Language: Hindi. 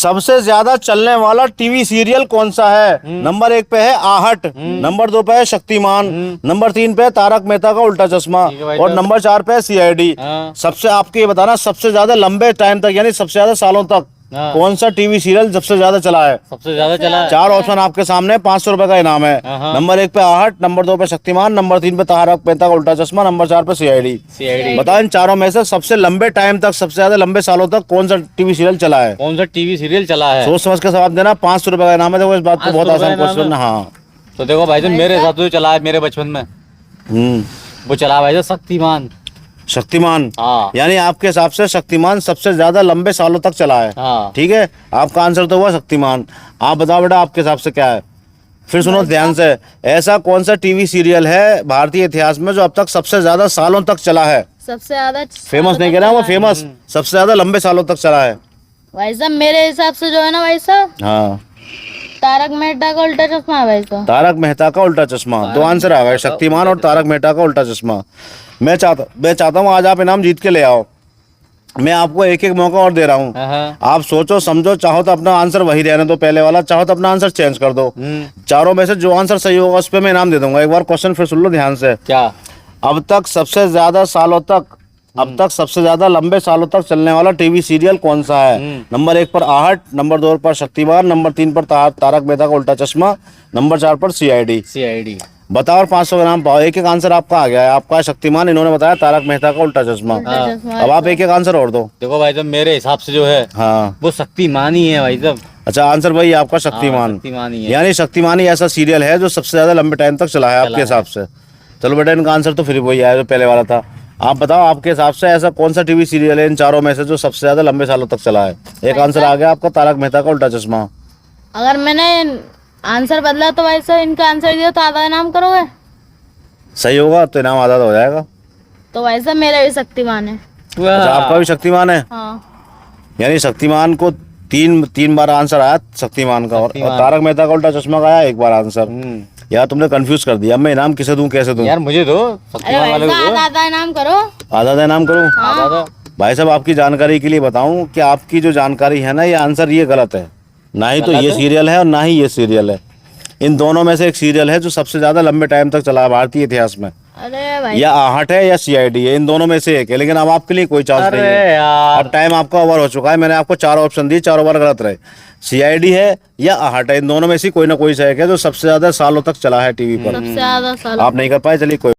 सबसे ज्यादा चलने वाला टीवी सीरियल कौन सा है? नंबर 1 पे है आहट, नंबर 2 पे है शक्तिमान, नंबर 3 पे है तारक मेहता का उल्टा चश्मा ठीक है भाई और साहब। नंबर 4 पे है सीआईडी। हाँ। सबसे आपके ये बताना, सबसे ज्यादा लंबे टाइम तक यानी सबसे ज्यादा सालों तक हाँ। कौन सा टीवी सीरियल सबसे ज्यादा चला है? सबसे ज्यादा चला है। 4 ऑप्शन आपके सामने, 500 रुपए का इनाम है। हाँ। नंबर 1 पे आहट, नंबर 2 पे शक्तिमान, नंबर 3 पे तारक मेहता का उल्टा चश्मा, नंबर 4 पे सीआईडी। सीआईडी। बताओ इन चारों में से सबसे लंबे टाइम तक, सबसे ज्यादा लंबे सालों तक कौन सा टीवी सीरियल चला है? कौन सा टीवी सीरियल चला है? सोच समझ के जवाब देना। 500 रुपए का इनाम है। देखो इस बात को बहुत 500 आसान रुपए का क्वेश्चन। इनाम है। हाँ। तो देखो भाई साहब, मेरे हिसाब से जो चला है मेरे बचपन में, वो चला भाई साहब शक्तिमान। शक्तिमान। हाँ। यानी आपके हिसाब से शक्तिमान सबसे ज्यादा लंबे सालों तक चला है। हाँ। ठीक है, आपका आंसर तो हुआ शक्तिमान। आप बताओ बेटा, आपके हिसाब से क्या है? फिर सुनो ध्यान से। ऐसा कौन सा टीवी सीरियल है भारतीय इतिहास में जो अब तक सबसे ज्यादा सालों तक चला है? सबसे ज्यादा फेमस नहीं कह रहा, वो फेमस सबसे ज्यादा लंबे सालों तक चला है। भाई साहब मेरे हिसाब से जो है ना भाई साहब, हाँ, तारक मेहता का उल्टा चश्मा है भाई साहब। तारक मेहता का उल्टा चश्मा। 2 आंसर आ गए, शक्तिमान और तारक मेहता का उल्टा चश्मा। मैं चाहता हूँ आज आप इनाम जीत के ले आओ। मैं आपको एक एक मौका और दे रहा हूँ। हाँ। आप सोचो समझो, चाहो तो अपना आंसर वही रहने दो पहले वाला, चाहो तो अपना आंसर चेंज कर दो। चारों में से जो आंसर सही होगा उस पर मैं इनाम दे दूंगा। एक बार क्वेश्चन फिर सुन लो ध्यान से। क्या? अब तक सबसे ज्यादा सालों तक, अब तक सबसे ज्यादा लंबे सालों तक चलने वाला टीवी सीरियल कौन सा है? नंबर 1 पर आहट, नंबर 2 पर शक्तिमान, नंबर 3 पर तारक मेहता का उल्टा चश्मा, नंबर 4 पर सीआईडी। सीआईडी। बताओ और 500 का इनाम पाओ। एक एक आंसर आपका आ गया है। आपका है शक्तिमान, इन्होंने बताया तारक मेहता का उल्टा चश्मा। अब आप एक एक आंसर और दो। देखो भाई साहब, मेरे हिसाब से जो है हाँ, वो शक्तिमान ही है भाई साहब। अच्छा आंसर भाई आपका शक्तिमान। शक्तिमान ही है। यानी शक्तिमान ही ऐसा सीरियल है जो सबसे ज्यादा लंबे टाइम तक चला है आपके हिसाब से। चलो बेटा, इनका आंसर तो फिर वही आया जो पहले वाला था। आप बताओ आपके हिसाब से ऐसा कौन सा टीवी सीरियल है इन चारों में से जो सबसे ज्यादा लंबे सालों तक चला है? एक आंसर आ गया आपका, तारक मेहता का उल्टा चश्मा। अगर मैंने आंसर बदला तो भाई साहब इनका आंसर दिया तो आधा इनाम करोगे? सही होगा तो इनाम आधा हो जाएगा। तो भाई साहब मेरा भी शक्तिमान है। अच्छा आपका भी शक्तिमान है। हाँ। यानी शक्तिमान को तीन बार आंसर आया शक्तिमान का, और शक्तिमान। तारक मेहता का उल्टा चश्मा का आया एक बार आंसर। यार तुमने कंफ्यूज कर दिया। मैं इनाम किसे दूं कैसे दूं? यार मुझे दो, अरे शक्तिमान भाई वाले को साहब दो। आधा इनाम करो। आधा इनाम करूं? आधा। भाई साहब आपकी जानकारी के लिए बताऊं कि आपकी जो जानकारी है ना, ये आंसर ये गलत है। ना ही तो गलत ये है? सीरियल है और ना ही ये सीरियल है। इन दोनों में से एक सीरियल है जो सबसे ज्यादा लंबे टाइम तक चला है भारतीय इतिहास में। अरे भाई या आहट है या सीआईडी है, इन दोनों में से एक है। लेकिन अब आपके लिए कोई चांस नहीं है। अरे यार, अब टाइम आपका ओवर हो चुका है। मैंने आपको 4 ऑप्शन दिए, चारों बार गलत रहे। सीआईडी है या आहट है, इन दोनों में से कोई ना कोई सा एक है जो सबसे ज्यादा सालों तक चला है टीवी पर। सबसे ज्यादा साल आप नहीं कर पाए, चलिए कोई